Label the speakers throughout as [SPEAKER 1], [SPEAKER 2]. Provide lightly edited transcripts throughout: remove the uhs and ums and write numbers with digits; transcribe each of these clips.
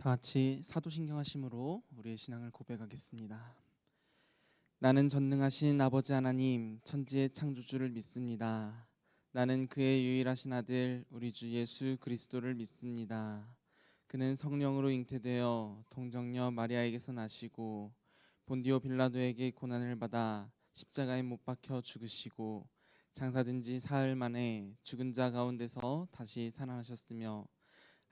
[SPEAKER 1] 다 같이 사도신경 하심으로 우리의 신앙을 고백하겠습니다. 나는 전능하신 아버지 하나님 천지의 창조주를 믿습니다. 나는 그의 유일하신 아들 우리 주 예수 그리스도를 믿습니다. 그는 성령으로 잉태되어 동정녀 마리아에게서 나시고 본디오 빌라도에게 고난을 받아 십자가에 못 박혀 죽으시고 장사된 지 사흘 만에 죽은 자 가운데서 다시 살아나셨으며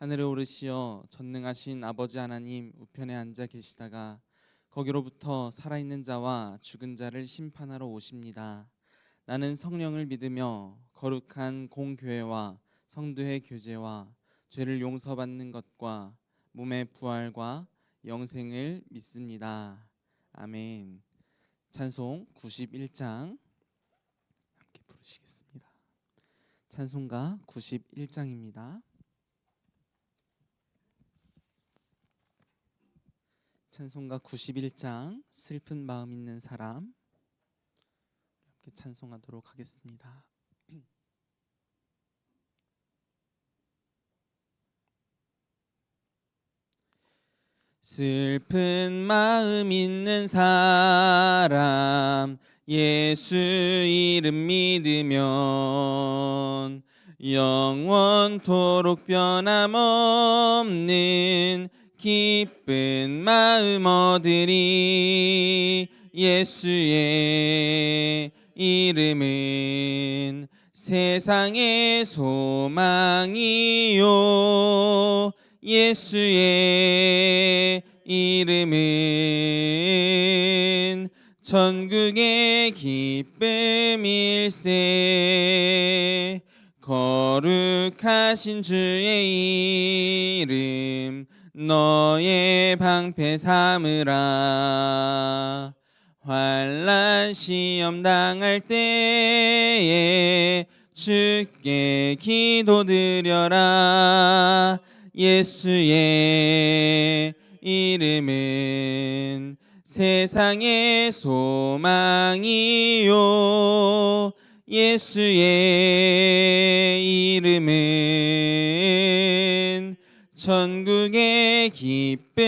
[SPEAKER 1] 하늘에 오르시어 전능하신 아버지 하나님 우편에 앉아 계시다가 거기로부터 살아있는 자와 죽은 자를 심판하러 오십니다. 나는 성령을 믿으며 거룩한 공교회와 성도의 교제와 죄를 용서받는 것과 몸의 부활과 영생을 믿습니다. 아멘. 찬송 91장 함께 부르시겠습니다. 찬송가 91장입니다. 찬송가 91장 슬픈 마음 있는 사람 함께 찬송하도록 하겠습니다. 슬픈 마음 있는 사람 예수 이름 믿으면 영원토록 변함없는 기쁜 마음 얻으리. 예수의 이름은 세상의 소망이요 예수의 이름은 천국의 기쁨일세. 거룩하신 주의 이름 너의 방패 삼으라. 환난 시험 당할 때에 주께 기도드려라. 예수의 이름은 세상의 소망이요 예수의 이름은 천국의 기쁨일세.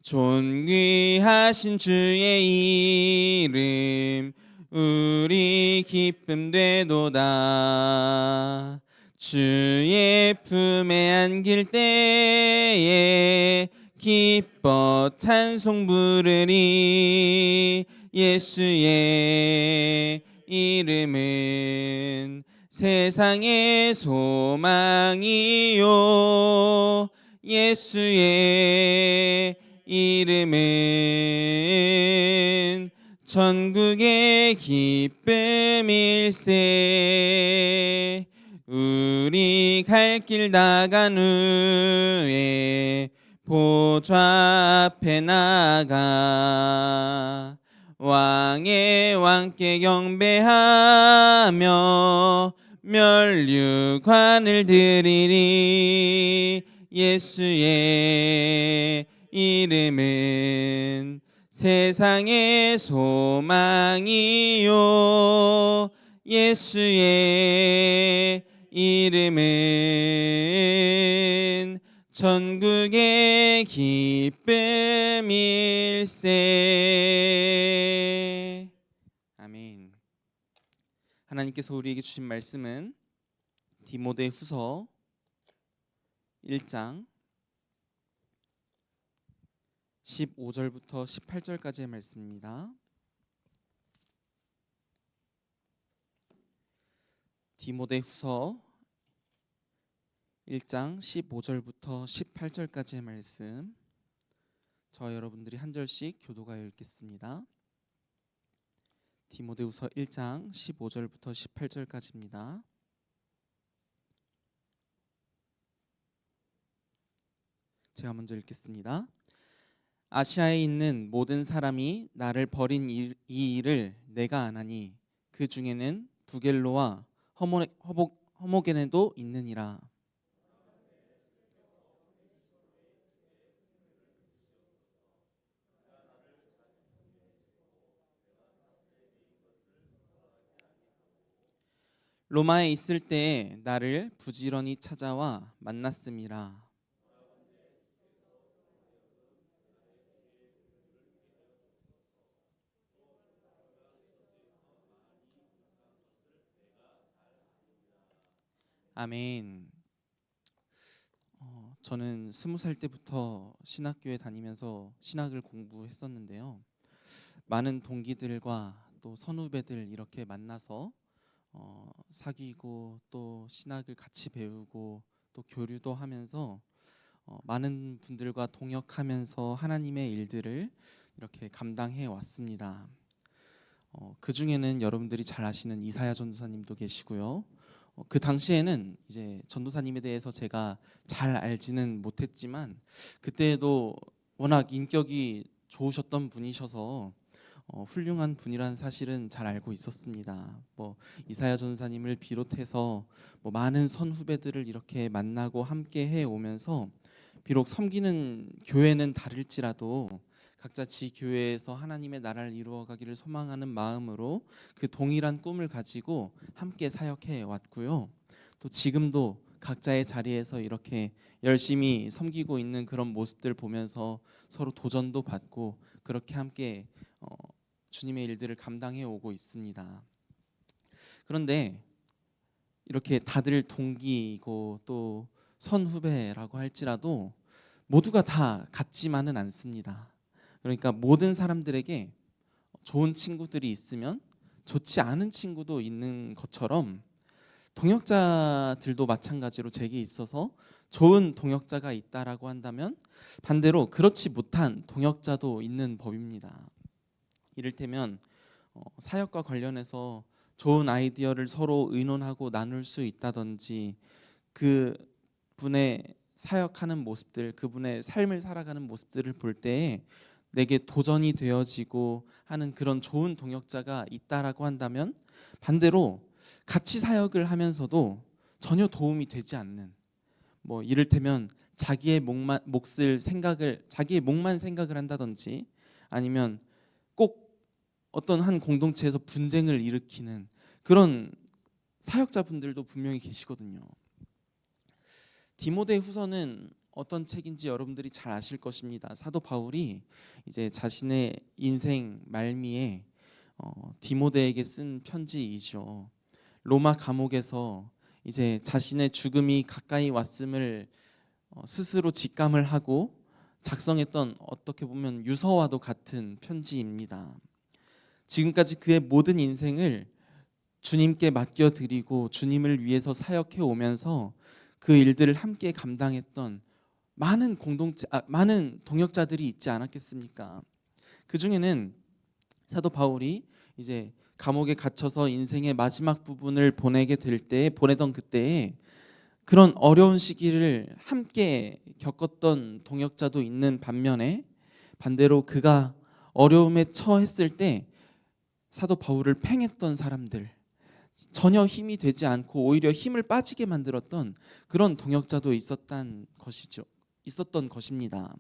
[SPEAKER 1] 존귀하신 주의 이름 우리 기쁨 되도다. 주의 품에 안길 때에 기뻐 찬송 부르리. 예수의 이름은 세상의 소망이요 예수의 이름은 천국의 기쁨일세. 우리 갈 길 나간 후에 보좌 앞에 나가 왕의 왕께 경배하며 면류관을 드리리. 예수의 이름은 세상의 소망이요 예수의 이름은 천국의 기쁨일세. 아멘. 하나님께서 우리에게 주신 말씀은 디모데후서 1장 15절부터 18절까지의 말씀입니다. 디모데후서 1장 15절부터 18절까지의 말씀, 저 여러분들이 한 절씩 교도하여 읽겠습니다. 디모데후서 1장 15절부터 18절까지입니다. 제가 먼저 읽겠습니다. 아시아에 있는 모든 사람이 나를 버린 이 일을 내가 아나니 그 중에는 부겔로와 허모게네도 있느니라. 로마에 있을 때에 나를 부지런히 찾아와 만났음이라. 아멘. 저는 20살 때부터 신학교에 다니면서 신학을 공부했었는데요. 많은 동기들과 또 선후배들 이렇게 만나서 사귀고 또 신학을 같이 배우고 또 교류도 하면서 많은 분들과 동역하면서 하나님의 일들을 이렇게 감당해 왔습니다. 그 중에는 여러분들이 잘 아시는 이사야 전도사님도 계시고요. 그 당시에는 이제 전도사님에 대해서 제가 잘 알지는 못했지만 그때도 워낙 인격이 좋으셨던 분이셔서 훌륭한 분이라는 사실은 잘 알고 있었습니다. 뭐 이사야 전사님을 비롯해서 뭐 많은 선후배들을 이렇게 만나고 함께 해 오면서 비록 섬기는 교회는 다를지라도 각자 지 교회에서 하나님의 나라를 이루어가기를 소망하는 마음으로 그 동일한 꿈을 가지고 함께 사역해 왔고요. 또 지금도 각자의 자리에서 이렇게 열심히 섬기고 있는 그런 모습들 보면서 서로 도전도 받고 그렇게 함께 주님의 일들을 감당해 오고 있습니다. 그런데 이렇게 다들 동기이고 또 선후배라고 할지라도 모두가 다 같지만은 않습니다. 그러니까 모든 사람들에게 좋은 친구들이 있으면 좋지 않은 친구도 있는 것처럼 동역자들도 마찬가지로 제게 있어서 좋은 동역자가 있다라고 한다면 반대로 그렇지 못한 동역자도 있는 법입니다. 이를테면 사역과 관련해서 좋은 아이디어를 서로 의논하고 나눌 수 있다든지 그 분의 사역하는 모습들, 그분의 삶을 살아가는 모습들을 볼 때에 내게 도전이 되어지고 하는 그런 좋은 동역자가 있다라고 한다면 반대로 같이 사역을 하면서도 전혀 도움이 되지 않는 뭐 이를테면 자기의 목만 생각을 한다든지 아니면 꼭 어떤 한 공동체에서 분쟁을 일으키는 그런 사역자분들도 분명히 계시거든요. 디모데 후서는 어떤 책인지 여러분들이 잘 아실 것입니다. 사도 바울이 이제 자신의 인생 말미에 디모데에게 쓴 편지이죠. 로마 감옥에서 이제 자신의 죽음이 가까이 왔음을 스스로 직감을 하고 작성했던 어떻게 보면 유서와도 같은 편지입니다. 지금까지 그의 모든 인생을 주님께 맡겨드리고 주님을 위해서 사역해 오면서 그 일들을 함께 감당했던 많은 동역자들이 있지 않았겠습니까? 그 중에는 사도 바울이 이제 감옥에 갇혀서 인생의 마지막 부분을 보내던 그때에 그런 어려운 시기를 함께 겪었던 동역자도 있는 반면에 반대로 그가 어려움에 처했을 때 사도 바울을 팽했던 사람들, 전혀 힘이 되지 않고 오히려 힘을 빠지게 만들었던 그런 동역자도 있었던 것입니다.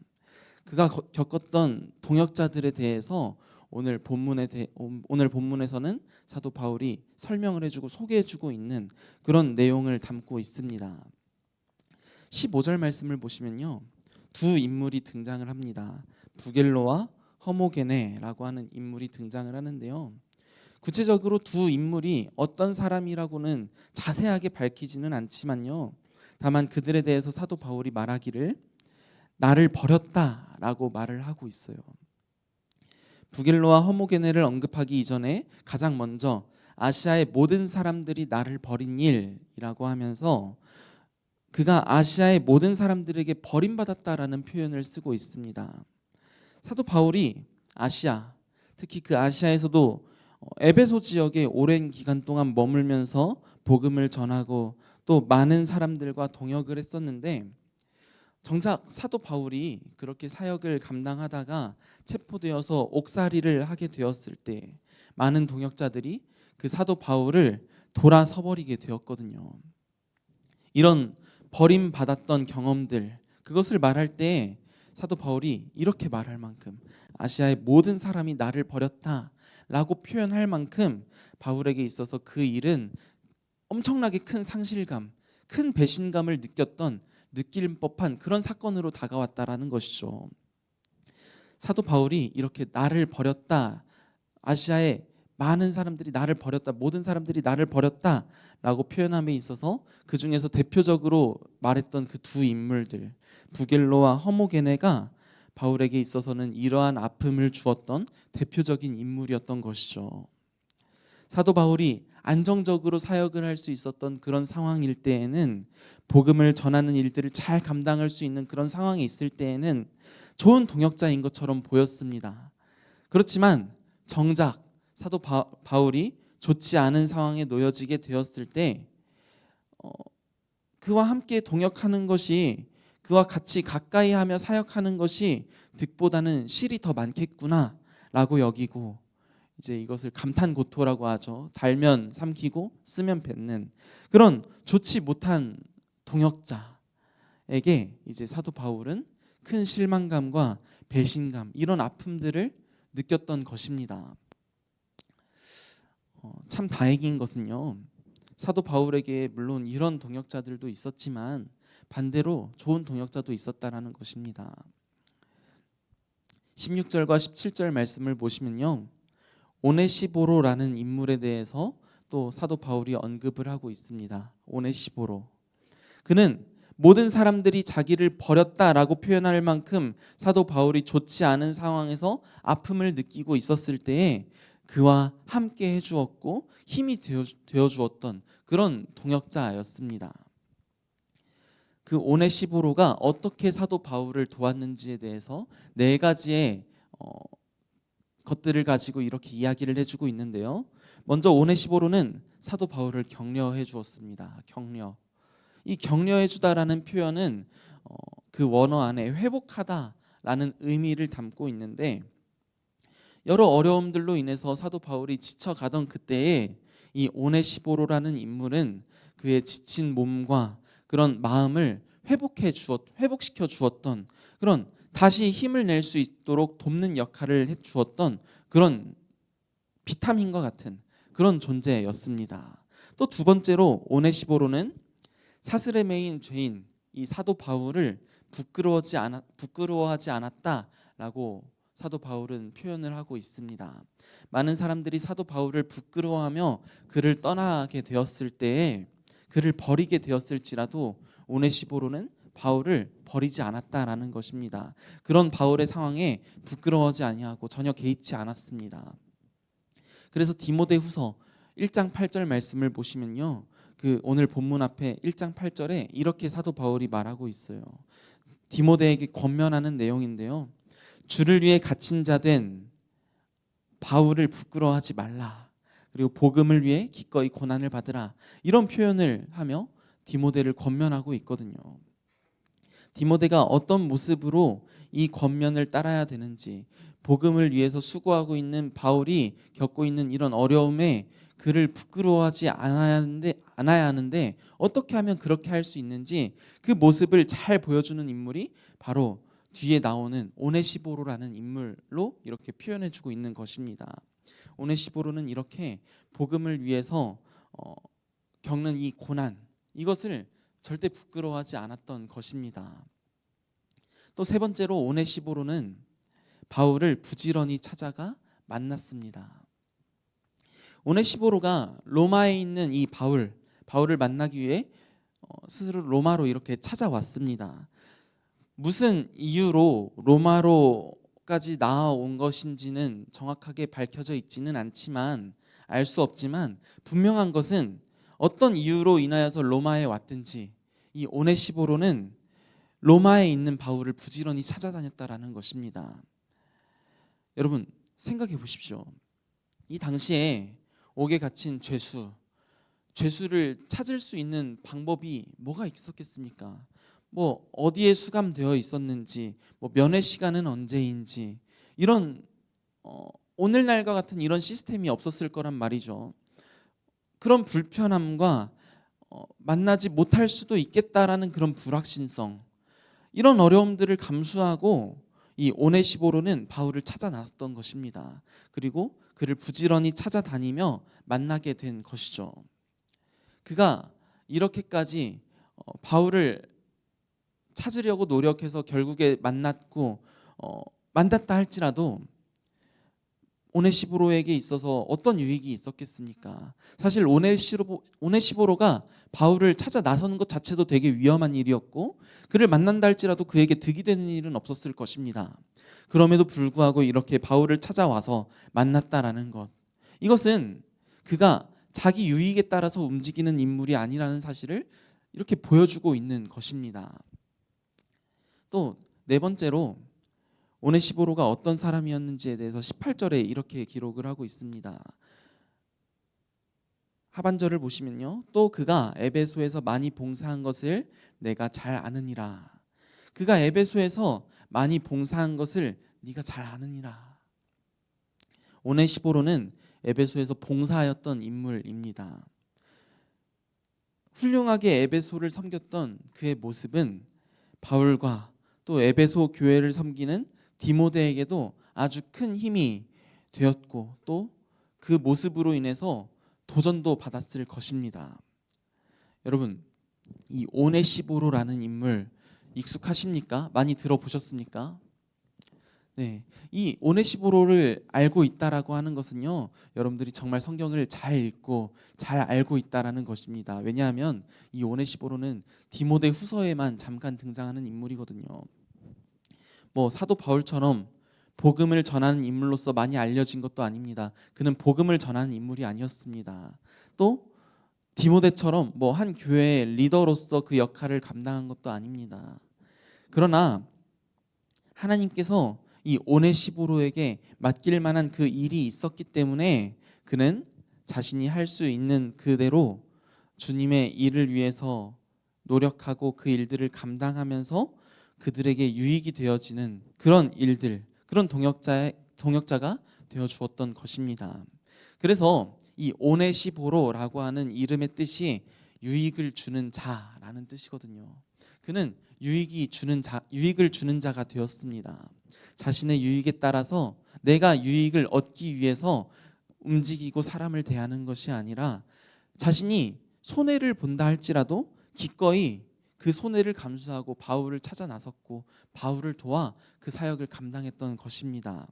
[SPEAKER 1] 그가 겪었던 동역자들에 대해서 오늘 본문에서는 사도 바울이 설명을 해주고 소개해주고 있는 그런 내용을 담고 있습니다. 15절 말씀을 보시면요, 두 인물이 등장을 합니다. 부겔로와 허모게네라고 하는 인물이 등장을 하는데요. 구체적으로 두 인물이 어떤 사람이라고는 자세하게 밝히지는 않지만요. 다만 그들에 대해서 사도 바울이 말하기를 나를 버렸다라고 말을 하고 있어요. 부겔로와 허모게네를 언급하기 이전에 가장 먼저 아시아의 모든 사람들이 나를 버린 일이라고 하면서 그가 아시아의 모든 사람들에게 버림받았다라는 표현을 쓰고 있습니다. 사도 바울이 아시아, 특히 그 아시아에서도 에베소 지역에 오랜 기간 동안 머물면서 복음을 전하고 또 많은 사람들과 동역을 했었는데 정작 사도 바울이 그렇게 사역을 감당하다가 체포되어서 옥살이를 하게 되었을 때 많은 동역자들이 그 사도 바울을 돌아서 버리게 되었거든요. 이런 버림받았던 경험들, 그것을 말할 때 사도 바울이 이렇게 말할 만큼 아시아의 모든 사람이 나를 버렸다 라고 표현할 만큼 바울에게 있어서 그 일은 엄청나게 큰 상실감, 큰 배신감을 느낄 법한 그런 사건으로 다가왔다라는 것이죠. 사도 바울이 이렇게 나를 버렸다, 아시아의 많은 사람들이 나를 버렸다, 모든 사람들이 나를 버렸다라고 표현함에 있어서 그 중에서 대표적으로 말했던 그 두 인물들, 부겔로와 허모게네가 바울에게 있어서는 이러한 아픔을 주었던 대표적인 인물이었던 것이죠. 사도 바울이 안정적으로 사역을 할 수 있었던 그런 상황일 때에는, 복음을 전하는 일들을 잘 감당할 수 있는 그런 상황에 있을 때에는 좋은 동역자인 것처럼 보였습니다. 그렇지만 정작 사도 바울이 좋지 않은 상황에 놓여지게 되었을 때 그와 함께 동역하는 것이, 그와 같이 가까이 하며 사역하는 것이 득보다는 실이 더 많겠구나 라고 여기고, 이제 이것을 감탄고토라고 하죠. 달면 삼키고 쓰면 뱉는 그런 좋지 못한 동역자에게 이제 사도 바울은 큰 실망감과 배신감, 이런 아픔들을 느꼈던 것입니다. 참 다행인 것은요, 사도 바울에게 물론 이런 동역자들도 있었지만 반대로 좋은 동역자도 있었다라는 것입니다. 16절과 17절 말씀을 보시면요, 오네시보로라는 인물에 대해서 또 사도 바울이 언급을 하고 있습니다. 오네시보로, 그는 모든 사람들이 자기를 버렸다라고 표현할 만큼 사도 바울이 좋지 않은 상황에서 아픔을 느끼고 있었을 때에 그와 함께 해주었고 힘이 되어 주었던 그런 동역자였습니다. 그 오네시보로가 어떻게 사도 바울을 도왔는지에 대해서 네 가지의 것들을 가지고 이렇게 이야기를 해주고 있는데요. 먼저 오네시보로는 사도 바울을 격려해 주었습니다. 이 격려해 주다라는 표현은 그 원어 안에 회복하다라는 의미를 담고 있는데, 여러 어려움들로 인해서 사도 바울이 지쳐가던 그때에 이 오네시보로라는 인물은 그의 지친 몸과 그런 마음을 회복시켜 주었던, 그런 다시 힘을 낼 수 있도록 돕는 역할을 해 주었던 그런 비타민과 같은 그런 존재였습니다. 또 두 번째로 오네시보로는 사슬에 매인 죄인 이 사도 바울을 부끄러워하지 않았다라고 사도 바울은 표현을 하고 있습니다. 많은 사람들이 사도 바울을 부끄러워하며 그를 떠나게 되었을 때에, 그를 버리게 되었을지라도 오네시보로는 바울을 버리지 않았다라는 것입니다. 그런 바울의 상황에 부끄러워하지 아니하고 전혀 개의치 않았습니다. 그래서 디모데후서 1장 8절 말씀을 보시면요, 그 오늘 본문 앞에 1장 8절에 이렇게 사도 바울이 말하고 있어요. 디모데에게 권면하는 내용인데요, 주를 위해 갇힌 자 된 바울을 부끄러워하지 말라, 그리고 복음을 위해 기꺼이 고난을 받으라, 이런 표현을 하며 디모데를 권면하고 있거든요. 디모데가 어떤 모습으로 이 권면을 따라야 되는지, 복음을 위해서 수고하고 있는 바울이 겪고 있는 이런 어려움에 그를 부끄러워하지 않아야 하는데 어떻게 하면 그렇게 할 수 있는지, 그 모습을 잘 보여주는 인물이 바로 뒤에 나오는 오네시보로라는 인물로 이렇게 표현해주고 있는 것입니다. 오네시보로는 이렇게 복음을 위해서 겪는 이 고난, 이것을 절대 부끄러워하지 않았던 것입니다. 또 세 번째로 오네시보로는 바울을 부지런히 찾아가 만났습니다. 오네시보로가 로마에 있는 이 바울을 만나기 위해 스스로 로마로 이렇게 찾아왔습니다. 무슨 이유로 로마로까지 나아온 것인지는 정확하게 밝혀져 있지는 않지만, 알 수 없지만 분명한 것은 어떤 이유로 인하여서 로마에 왔든지 이 오네시보로는 로마에 있는 바울을 부지런히 찾아다녔다라는 것입니다. 여러분 생각해 보십시오. 이 당시에 옥에 갇힌 죄수를 찾을 수 있는 방법이 뭐가 있었겠습니까? 뭐 어디에 수감되어 있었는지, 뭐 면회 시간은 언제인지, 이런 오늘날과 같은 이런 시스템이 없었을 거란 말이죠. 그런 불편함과 만나지 못할 수도 있겠다라는 그런 불확신성, 이런 어려움들을 감수하고 이 오네시보로는 바울을 찾아 나섰던 것입니다. 그리고 그를 부지런히 찾아다니며 만나게 된 것이죠. 그가 이렇게까지 바울을 찾으려고 노력해서 결국에 만났고 만났다 할지라도 오네시보로에게 있어서 어떤 유익이 있었겠습니까? 사실 오네시보로가 바울을 찾아 나서는 것 자체도 되게 위험한 일이었고 그를 만난다 할지라도 그에게 득이 되는 일은 없었을 것입니다. 그럼에도 불구하고 이렇게 바울을 찾아와서 만났다라는 것, 이것은 그가 자기 유익에 따라서 움직이는 인물이 아니라는 사실을 이렇게 보여주고 있는 것입니다. 또 네 번째로 오네시보로가 어떤 사람이었는지에 대해서 18절에 이렇게 기록을 하고 있습니다. 하반절을 보시면요, 또 그가 에베소에서 많이 봉사한 것을 내가 잘 아느니라. 그가 에베소에서 많이 봉사한 것을 네가 잘 아느니라. 오네시보로는 에베소에서 봉사하였던 인물입니다. 훌륭하게 에베소를 섬겼던 그의 모습은 바울과 또 에베소 교회를 섬기는 디모데에게도 아주 큰 힘이 되었고 또 그 모습으로 인해서 도전도 받았을 것입니다. 여러분, 이 오네시보로라는 인물 익숙하십니까? 많이 들어보셨습니까? 네, 이 오네시보로를 알고 있다라고 하는 것은요, 여러분들이 정말 성경을 잘 읽고 잘 알고 있다라는 것입니다. 왜냐하면 이 오네시보로는 디모데 후서에만 잠깐 등장하는 인물이거든요. 뭐 사도 바울처럼 복음을 전하는 인물로서 많이 알려진 것도 아닙니다. 그는 복음을 전하는 인물이 아니었습니다. 또 디모데처럼 뭐 한 교회의 리더로서 그 역할을 감당한 것도 아닙니다. 그러나 하나님께서 이 오네시보로에게 맡길 만한 그 일이 있었기 때문에 그는 자신이 할 수 있는 그대로 주님의 일을 위해서 노력하고 그 일들을 감당하면서 그들에게 유익이 되어지는 그런 일들, 그런 동역자가 되어 주었던 것입니다. 그래서 이 오네시보로라고 하는 이름의 뜻이 유익을 주는 자라는 뜻이거든요. 그는 유익을 주는 자가 되었습니다. 자신의 유익에 따라서 내가 유익을 얻기 위해서 움직이고 사람을 대하는 것이 아니라 자신이 손해를 본다 할지라도 기꺼이 그 손해를 감수하고 바울을 찾아 나섰고 바울을 도와 그 사역을 감당했던 것입니다.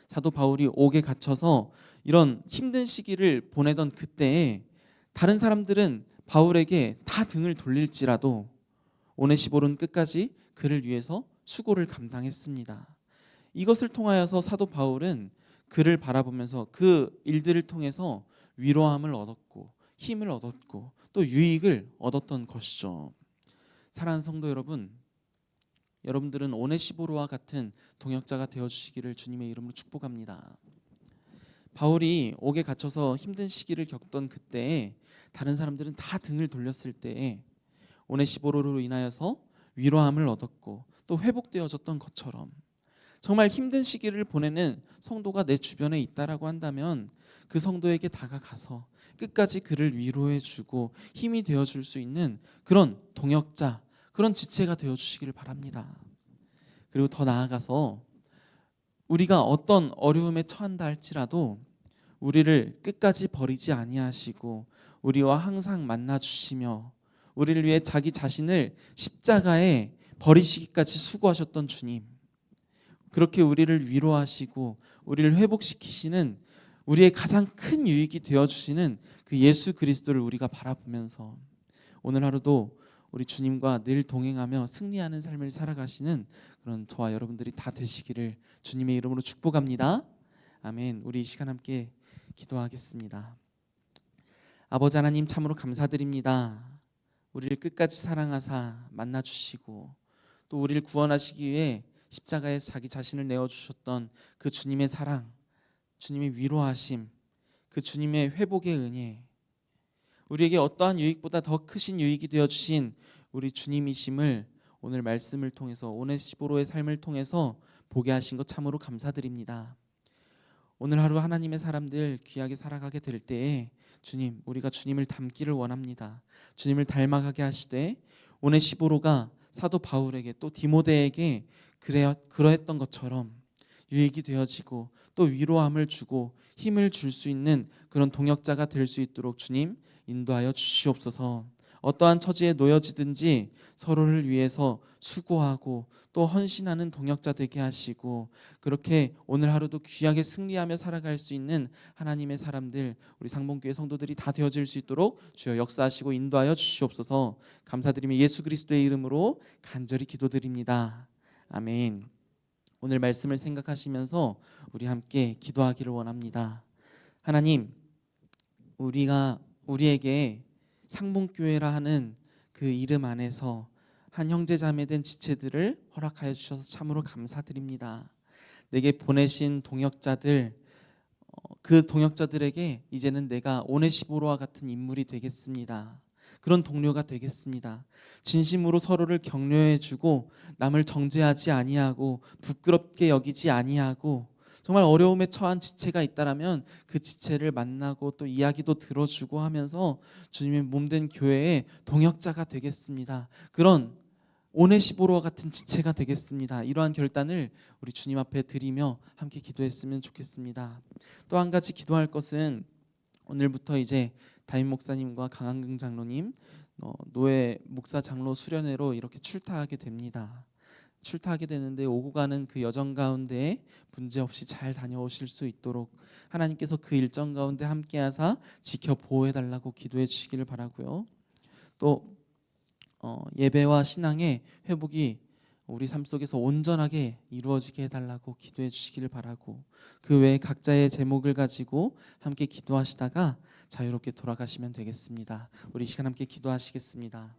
[SPEAKER 1] 사도 바울이 옥에 갇혀서 이런 힘든 시기를 보내던 그때에 다른 사람들은 바울에게 다 등을 돌릴지라도 오네시보로는 끝까지 그를 위해서 수고를 감당했습니다. 이것을 통하여서 사도 바울은 그를 바라보면서 그 일들을 통해서 위로함을 얻었고 힘을 얻었고 또 유익을 얻었던 것이죠. 사랑하는 성도 여러분, 여러분들은 오네시보로와 같은 동역자가 되어주시기를 주님의 이름으로 축복합니다. 바울이 옥에 갇혀서 힘든 시기를 겪던 그때에 다른 사람들은 다 등을 돌렸을 때에 오네시보로로 인하여서 위로함을 얻었고 또 회복되어졌던 것처럼 정말 힘든 시기를 보내는 성도가 내 주변에 있다라고 한다면 그 성도에게 다가가서 끝까지 그를 위로해주고 힘이 되어줄 수 있는 그런 동역자, 그런 지체가 되어주시기를 바랍니다. 그리고 더 나아가서 우리가 어떤 어려움에 처한다 할지라도 우리를 끝까지 버리지 아니하시고 우리와 항상 만나주시며 우리를 위해 자기 자신을 십자가에 버리시기까지 수고하셨던 주님, 그렇게 우리를 위로하시고 우리를 회복시키시는 우리의 가장 큰 유익이 되어주시는 그 예수 그리스도를 우리가 바라보면서 오늘 하루도 우리 주님과 늘 동행하며 승리하는 삶을 살아가시는 그런 저와 여러분들이 다 되시기를 주님의 이름으로 축복합니다. 아멘. 우리 이 시간 함께 기도하겠습니다. 아버지 하나님, 참으로 감사드립니다. 우리를 끝까지 사랑하사 만나주시고 또 우리를 구원하시기 위해 십자가에 자기 자신을 내어주셨던 그 주님의 사랑, 주님의 위로하심, 그 주님의 회복의 은혜, 우리에게 어떠한 유익보다 더 크신 유익이 되어주신 우리 주님이심을 오늘 말씀을 통해서 오네시보로의 삶을 통해서 보게 하신 것 참으로 감사드립니다. 오늘 하루 하나님의 사람들 귀하게 살아가게 될 때에 주님, 우리가 주님을 닮기를 원합니다. 주님을 닮아가게 하시되 오네시보로가 사도 바울에게 또 디모데에게 그러했던 것처럼 유익이 되어지고 또 위로함을 주고 힘을 줄 수 있는 그런 동역자가 될 수 있도록 주님 인도하여 주시옵소서. 어떠한 처지에 놓여지든지 서로를 위해서 수고하고 또 헌신하는 동역자 되게 하시고, 그렇게 오늘 하루도 귀하게 승리하며 살아갈 수 있는 하나님의 사람들, 우리 상봉교회 성도들이 다 되어질 수 있도록 주여 역사하시고 인도하여 주시옵소서. 감사드리며 예수 그리스도의 이름으로 간절히 기도드립니다. 아멘. 오늘 말씀을 생각하시면서 우리 함께 기도하기를 원합니다. 하나님, 우리에게 상봉교회라 하는 그 이름 안에서 한 형제 자매된 지체들을 허락하여 주셔서 참으로 감사드립니다. 내게 보내신 동역자들, 그 동역자들에게 이제는 내가 오네시보로와 같은 인물이 되겠습니다. 그런 동료가 되겠습니다. 진심으로 서로를 격려해주고 남을 정죄하지 아니하고 부끄럽게 여기지 아니하고, 정말 어려움에 처한 지체가 있다라면 그 지체를 만나고 또 이야기도 들어주고 하면서 주님의 몸된 교회의 동역자가 되겠습니다. 그런 오네시보로와 같은 지체가 되겠습니다. 이러한 결단을 우리 주님 앞에 드리며 함께 기도했으면 좋겠습니다. 또 한 가지 기도할 것은, 오늘부터 이제 다임 목사님과 강한근 장로님, 노예 목사 장로 수련회로 이렇게 출타하게 됩니다. 출타하게 되는데 오고 가는 그 여정 가운데 문제없이 잘 다녀오실 수 있도록 하나님께서 그 일정 가운데 함께하사 지켜 보호해달라고 기도해 주시기를 바라고요. 또 예배와 신앙의 회복이 우리 삶 속에서 온전하게 이루어지게 해달라고 기도해 주시기를 바라고, 그 외에 각자의 제목을 가지고 함께 기도하시다가 자유롭게 돌아가시면 되겠습니다. 우리 이 시간 함께 기도하시겠습니다.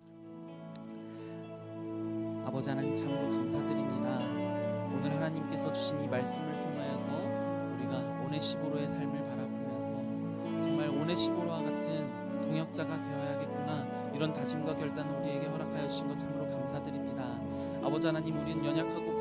[SPEAKER 1] 아버지 하나님, 참으로 감사드립니다. 오늘 하나님께서 주신 이 말씀을 통하여서 우리가 오네시보로의 삶을 바라보면서 정말 오네시보로와 같은 동역자가 되어야겠구나, 이런 다짐과 결단을 우리에게 허락하여 주신 것 참으로 감사드립니다. 아버지 하나님, 우리는 연약하고